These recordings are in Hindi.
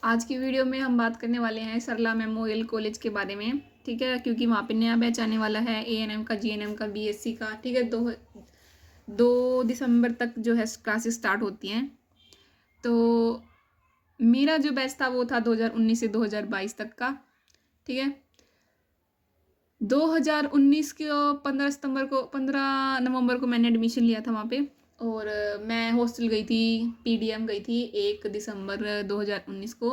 आज की वीडियो में हम बात करने वाले हैं सरला मेमोरियल कॉलेज के बारे में। ठीक है, क्योंकि वहाँ पे नया बैच आने वाला है एएनएम का, जीएनएम का, बीएससी का। ठीक है, 2 दिसंबर तक जो है क्लासेस स्टार्ट होती हैं। तो मेरा जो बैच था वो था 2019 से 2022 तक का। ठीक है, 2019 के 15 नवंबर को मैंने एडमिशन लिया था वहाँ पे। और मैं हॉस्टल गई थी, पीडीएम गई थी 1 दिसंबर 2019 को।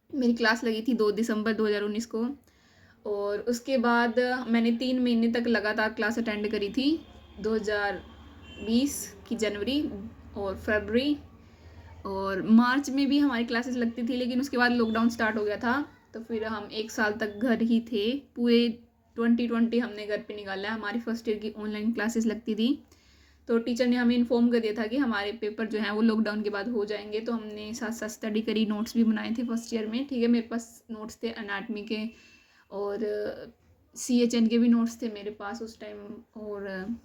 मेरी क्लास लगी थी 2 दिसंबर 2019 को। और उसके बाद मैंने 3 महीने तक लगातार क्लास अटेंड करी थी। 2020 की जनवरी और फरवरी और मार्च में भी हमारी क्लासेस लगती थी, लेकिन उसके बाद लॉकडाउन स्टार्ट हो गया था। तो फिर हम 1 साल तक घर ही थे। पूरे 2020 हमने घर पे निकाला है। हमारी फर्स्ट ईयर की ऑनलाइन क्लासेस लगती थी। तो टीचर ने हमें इन्फॉर्म कर दिया था कि हमारे पेपर जो हैं वो लॉकडाउन के बाद हो जाएंगे। तो हमने साथ साथ स्टडी करी, नोट्स भी बनाए थे फर्स्ट ईयर में। ठीक है, मेरे पास नोट्स थे एनाटमी के और CHN के भी नोट्स थे मेरे पास उस टाइम। और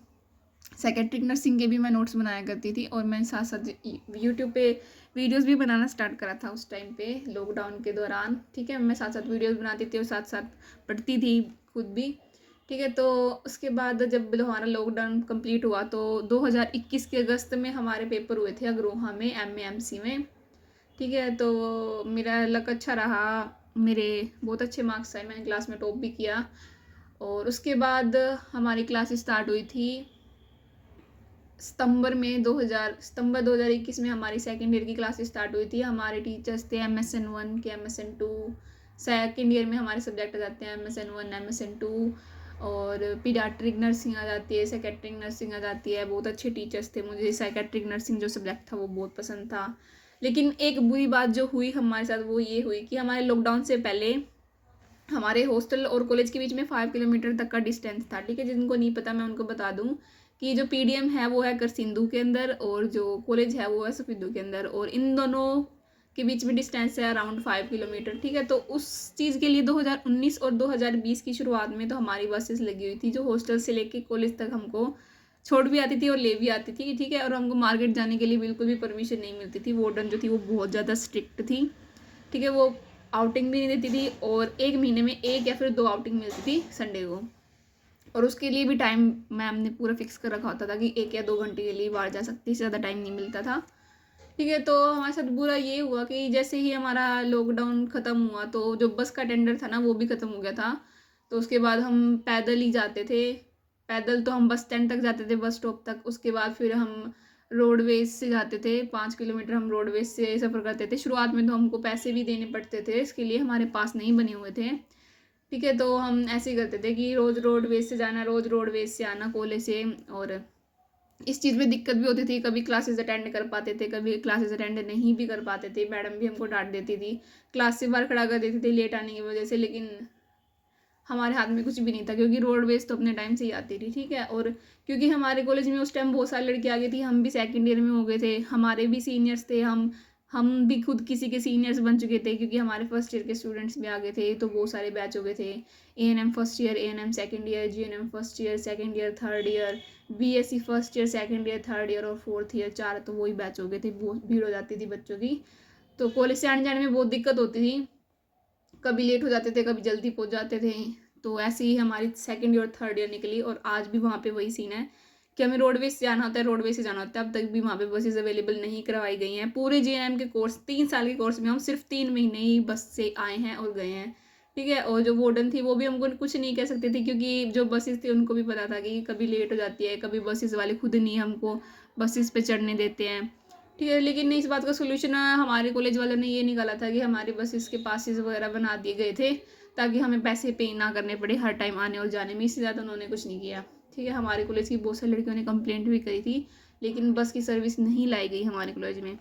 साइकेट्रिक नर्सिंग के भी मैं नोट्स बनाया करती थी। और मैं साथ साथ यूट्यूब पे वीडियोस भी बनाना स्टार्ट करा था उस टाइम पे लॉकडाउन के दौरान। ठीक है, मैं साथ साथ वीडियोस बनाती थी और साथ साथ पढ़ती थी खुद भी। ठीक है, तो उसके बाद जब हमारा लॉकडाउन कंप्लीट हुआ तो 2021 के अगस्त में हमारे पेपर हुए थे अग्रोहा में, MAMC में। ठीक है, तो मेरा लक अच्छा रहा, मेरे बहुत अच्छे मार्क्स आए, मैंने क्लास में टॉप भी किया। और उसके बाद हमारी क्लास स्टार्ट हुई थी सितंबर 2021 में हमारी सेकेंड ईयर की क्लास स्टार्ट हुई थी। हमारे टीचर्स थे MSN 1 के MSN 2। सेकेंड ईयर में हमारे सब्जेक्ट आ जाते हैं MSN 1, MSN 2 और पीडियाट्रिक नर्सिंग आ जाती है, साइकेट्रिक नर्सिंग आ जाती है। बहुत अच्छे टीचर्स थे, मुझे साइकेट्रिक नर्सिंग जो सब्जेक्ट था वो बहुत पसंद था। लेकिन एक बुरी बात जो हुई हमारे साथ वो ये हुई कि हमारे लॉकडाउन से पहले हमारे हॉस्टल और कॉलेज के बीच में 5 किलोमीटर तक का डिस्टेंस था। ठीक है, जिनको नहीं पता मैं उनको बता दूं कि जो पीडीएम है वो है करसिंधु के अंदर और जो कॉलेज है वो है सफिदू के अंदर। और इन दोनों के बीच में डिस्टेंस है अराउंड 5 किलोमीटर। ठीक है, तो उस चीज़ के लिए 2019 और 2020 की शुरुआत में तो हमारी बसेस लगी हुई थी जो हॉस्टल से लेके कॉलेज तक हमको छोड़ भी आती थी और ले भी आती थी। ठीक है, और हमको मार्केट जाने के लिए बिल्कुल भी परमिशन नहीं मिलती थी। वार्डन जो थी वो बहुत ज़्यादा स्ट्रिक्ट थी। ठीक है, वो आउटिंग भी नहीं देती थी और 1 महीने में 1 या फिर 2 आउटिंग मिलती थी संडे को। और उसके लिए भी टाइम मैम ने पूरा फिक्स कर रखा होता था कि 1 या 2 घंटे के लिए बाहर जा सकती, इससे ज़्यादा टाइम नहीं मिलता था। ठीक है, तो हमारे साथ बुरा ये हुआ कि जैसे ही हमारा लॉकडाउन ख़त्म हुआ तो जो बस का टेंडर था ना वो भी ख़त्म हो गया था। तो उसके बाद हम पैदल ही जाते थे। पैदल तो हम बस स्टैंड तक जाते थे, बस स्टॉप तक। उसके बाद फिर हम रोडवेज से जाते थे, 5 किलोमीटर हम रोडवेज से सफ़र करते थे। शुरुआत में तो हमको पैसे भी देने पड़ते थे, इसके लिए हमारे पास नहीं बने हुए थे। ठीक है, तो हम ऐसे ही करते थे कि रोज़ रोडवेज से जाना, रोज़ रोडवेज से आना कॉलेज से। और इस चीज़ में दिक्कत भी होती थी, कभी क्लासेस अटेंड कर पाते थे, कभी क्लासेस अटेंड नहीं भी कर पाते थे। मैडम भी हमको डांट देती थी, क्लास से बाहर खड़ा कर देती थी लेट आने की वजह से। लेकिन हमारे हाथ में कुछ भी नहीं था क्योंकि रोडवेज तो अपने टाइम से ही आती थी। ठीक है, और क्योंकि हमारे कॉलेज में उस टाइम बहुत सारी लड़की आ गई थी, हम भी सेकंड ईयर में हो गए थे, हमारे भी सीनियर्स थे, हम भी खुद किसी के सीनियर्स बन चुके थे क्योंकि हमारे फर्स्ट ईयर के स्टूडेंट्स भी आ गए थे। तो बहुत सारे बैच हो गए थे, ANM first year, ANM second year, GNM first year, second year, third year, BSc first year, second year, third year और फोर्थ ईयर, 4 तो वही बैच हो गए थे। बहुत भीड़ हो जाती थी बच्चों की, तो कॉलेज से आने जाने में बहुत दिक्कत होती थी। कभी लेट हो जाते थे, कभी जल्दी पहुंच जाते थे। तो ऐसे ही हमारी सेकंड ईयर और थर्ड ईयर निकली। और आज भी वहाँ पे वही सीन है कि हमें रोडवेज से जाना होता है, रोडवेज से जाना होता है। अब तक भी वहाँ पे बसेज अवेलेबल नहीं करवाई गई हैं। पूरे जीएनएम के कोर्स, 3 साल के कोर्स में हम सिर्फ 3 महीने ही बस से आए हैं और गए हैं। ठीक है, और जो वार्डन थी वो भी हमको कुछ नहीं कह सकते थे क्योंकि जो बसेस थी उनको भी पता था कि कभी लेट हो जाती है, कभी बसेस वाले खुद नहीं हमको बसेस पे चढ़ने देते हैं। ठीक है, लेकिन इस बात का सोल्यूशन हमारे कॉलेज वालों ने ये निकाला था कि हमारे बसेस के पासेस वगैरह बना दिए गए थे ताकि हमें पैसे पे ना करने पड़े हर टाइम आने और जाने में। इससे ज़्यादा उन्होंने कुछ नहीं किया। ठीक है, हमारे कॉलेज की बहुत सारी लड़कियों ने कंप्लेंट भी करी थी, लेकिन बस की सर्विस नहीं लाई गई हमारे कॉलेज में।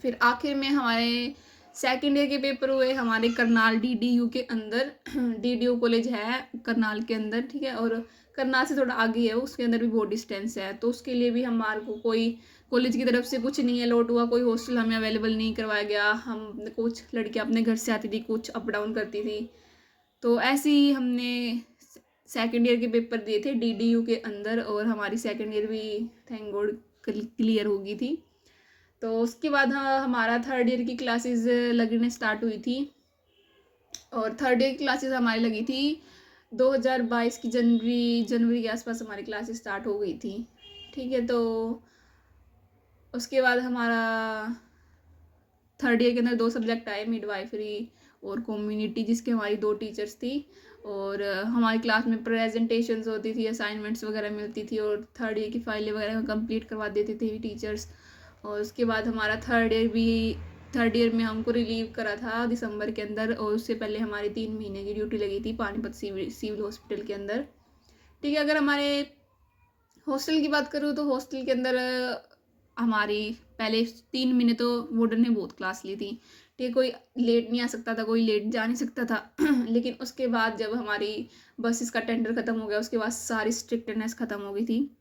फिर आखिर में हमारे सेकेंड ईयर के पेपर हुए हमारे करनाल DDU के अंदर। DDU कॉलेज है करनाल के अंदर। ठीक है, और करनाल से थोड़ा आगे है, उसके अंदर भी बहुत डिस्टेंस है। तो उसके लिए भी हमारे को कोई कॉलेज की तरफ से कुछ नहीं अलॉट हुआ, कोई हॉस्टल हमें अवेलेबल नहीं करवाया गया। हम कुछ लड़कियां अपने घर से आती थी, कुछ अप डाउन करती थी। तो ऐसे ही हमने सेकेंड ईयर के पेपर दिए थे DDU के अंदर और हमारी सेकेंड ईयर भी थैंक गॉड क्लियर हो गई थी। तो उसके बाद हमारा थर्ड ईयर की क्लासेस लगने स्टार्ट हुई थी, और थर्ड ईयर की क्लासेस हमारी लगी थी 2022 की जनवरी के आसपास हमारी क्लासेस स्टार्ट हो गई थी। ठीक है, तो उसके बाद हमारा थर्ड ईयर के अंदर 2 सब्जेक्ट आए, मिडवाइफरी और कम्युनिटी, जिसके हमारी 2 टीचर्स थी। और हमारी क्लास में प्रेजेंटेशंस होती थी, असाइनमेंट्स वगैरह मिलती थी, और थर्ड ईयर की फाइलें वगैरह कंप्लीट करवा देती थी टीचर्स। और उसके बाद हमारा थर्ड ईयर में हमको रिलीव करा था दिसंबर के अंदर, और उससे पहले हमारी 3 महीने की ड्यूटी लगी थी पानीपत सिविल हॉस्पिटल के अंदर। ठीक है, अगर हमारे हॉस्टल की बात करूँ तो हॉस्टल के अंदर हमारी पहले 3 महीने तो वार्डन ने बहुत क्लास ली थी। ठीक है, कोई लेट नहीं आ सकता था, कोई लेट जा नहीं सकता था लेकिन उसके बाद जब हमारी बसेस का टेंडर ख़त्म हो गया, उसके बाद सारी स्ट्रिक्टनेस ख़त्म हो गई थी।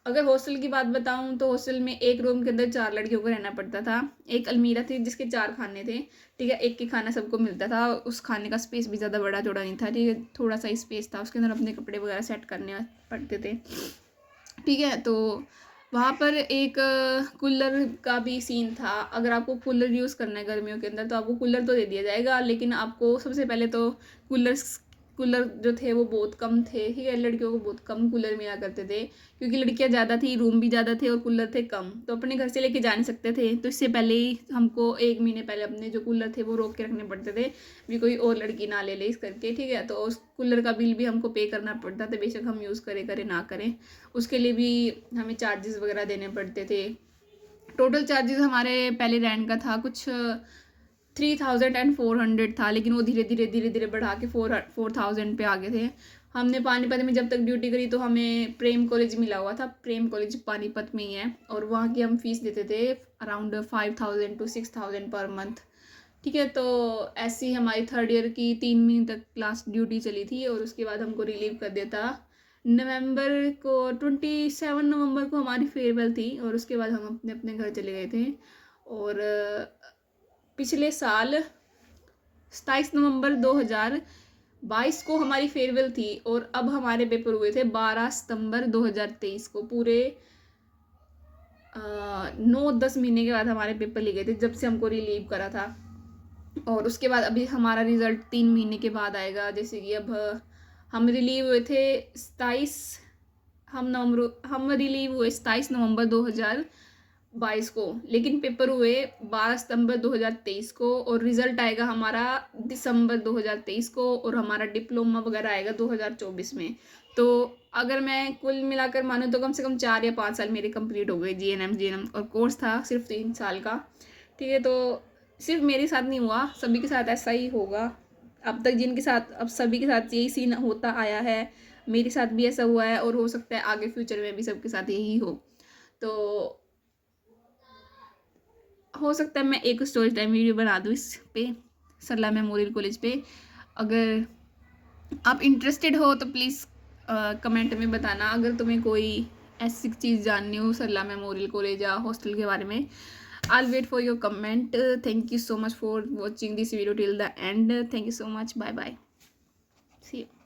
अगर हॉस्टल की बात बताऊं तो हॉस्टल में एक रूम के अंदर 4 लड़कियों को रहना पड़ता था। एक अलमीरा थी जिसके 4 खाने थे। ठीक है, एक ही खाना सबको मिलता था, उस खाने का स्पेस भी ज़्यादा बड़ा चौड़ा नहीं था। ठीक है, थोड़ा सा ही स्पेस था, उसके अंदर अपने कपड़े वगैरह सेट करने पड़ते थे। ठीक है, तो वहाँ पर एक कूलर का भी सीन था। अगर आपको कूलर यूज़ करना है गर्मियों के अंदर तो आपको कूलर तो दे दिया जाएगा, लेकिन आपको सबसे पहले तो कूलर जो थे वो बहुत कम थे। ठीक है, लड़कियों को बहुत कम कूलर मिला करते थे, क्योंकि लड़कियां ज़्यादा थी, रूम भी ज़्यादा थे और कूलर थे कम, तो अपने घर से लेके जा नहीं सकते थे। तो इससे पहले ही हमको 1 महीने पहले अपने जो कूलर थे वो रोक के रखने पड़ते थे, भी कोई और लड़की ना ले इस करके। ठीक है, तो उस कूलर का बिल भी हमको पे करना पड़ता था, बेशक हम यूज़ करें ना करें, उसके लिए भी हमें चार्जेस वगैरह देने पड़ते थे। टोटल चार्जेस हमारे पहले रेंट का था कुछ 3400 था, लेकिन वो धीरे धीरे बढ़ा के 4000 पे आ गए थे। हमने पानीपत में जब तक ड्यूटी करी तो हमें प्रेम कॉलेज मिला हुआ था। प्रेम कॉलेज पानीपत में ही है, और वहाँ की हम फीस देते थे अराउंड 5000 to 6000 पर मंथ। ठीक है, तो ऐसी हमारी थर्ड ईयर की 3 महीने तक क्लास ड्यूटी चली थी, और उसके बाद हमको रिलीव कर दिया था। नवंबर को 27 नवंबर को हमारी फेयरवेल थी, और उसके बाद हम अपने अपने घर चले गए थे। और पिछले साल 27 नवंबर 2022 को हमारी फेयरवेल थी, और अब हमारे पेपर हुए थे 12 सितंबर 2023 को। पूरे 9-10 महीने के बाद हमारे पेपर लिए गए थे, जब से हमको रिलीव करा था। और उसके बाद अभी हमारा रिज़ल्ट 3 महीने के बाद आएगा। जैसे कि अब हम रिलीव हुए थे 27 हम रिलीव हुए 27 नवंबर 2022 को, लेकिन पेपर हुए 12 सितंबर 2023 को, और रिज़ल्ट आएगा हमारा दिसंबर 2023 को, और हमारा डिप्लोमा वगैरह आएगा 2024 में। तो अगर मैं कुल मिलाकर मानूँ तो कम से कम 4 या 5 साल मेरे कंप्लीट हो गए जीएनएम, और कोर्स था सिर्फ 3 साल का। ठीक है, तो सिर्फ मेरे साथ नहीं हुआ, सभी के साथ ऐसा ही होगा। अब तक जिनके साथ, अब सभी के साथ यही सीन होता आया है, मेरे साथ भी ऐसा हुआ है, और हो सकता है आगे फ्यूचर में भी सबके साथ यही हो। तो हो सकता है मैं एक स्टोरी टाइम वीडियो बना दूँ इस पे, सरला मेमोरियल कॉलेज पे। अगर आप इंटरेस्टेड हो तो प्लीज़ कमेंट में बताना, अगर तुम्हें कोई ऐसी चीज़ जाननी हो सरला मेमोरियल कॉलेज या हॉस्टल के बारे में। I'll wait for your comment. Thank you so much for watching this video till the end. Thank you so much. Bye bye. See you.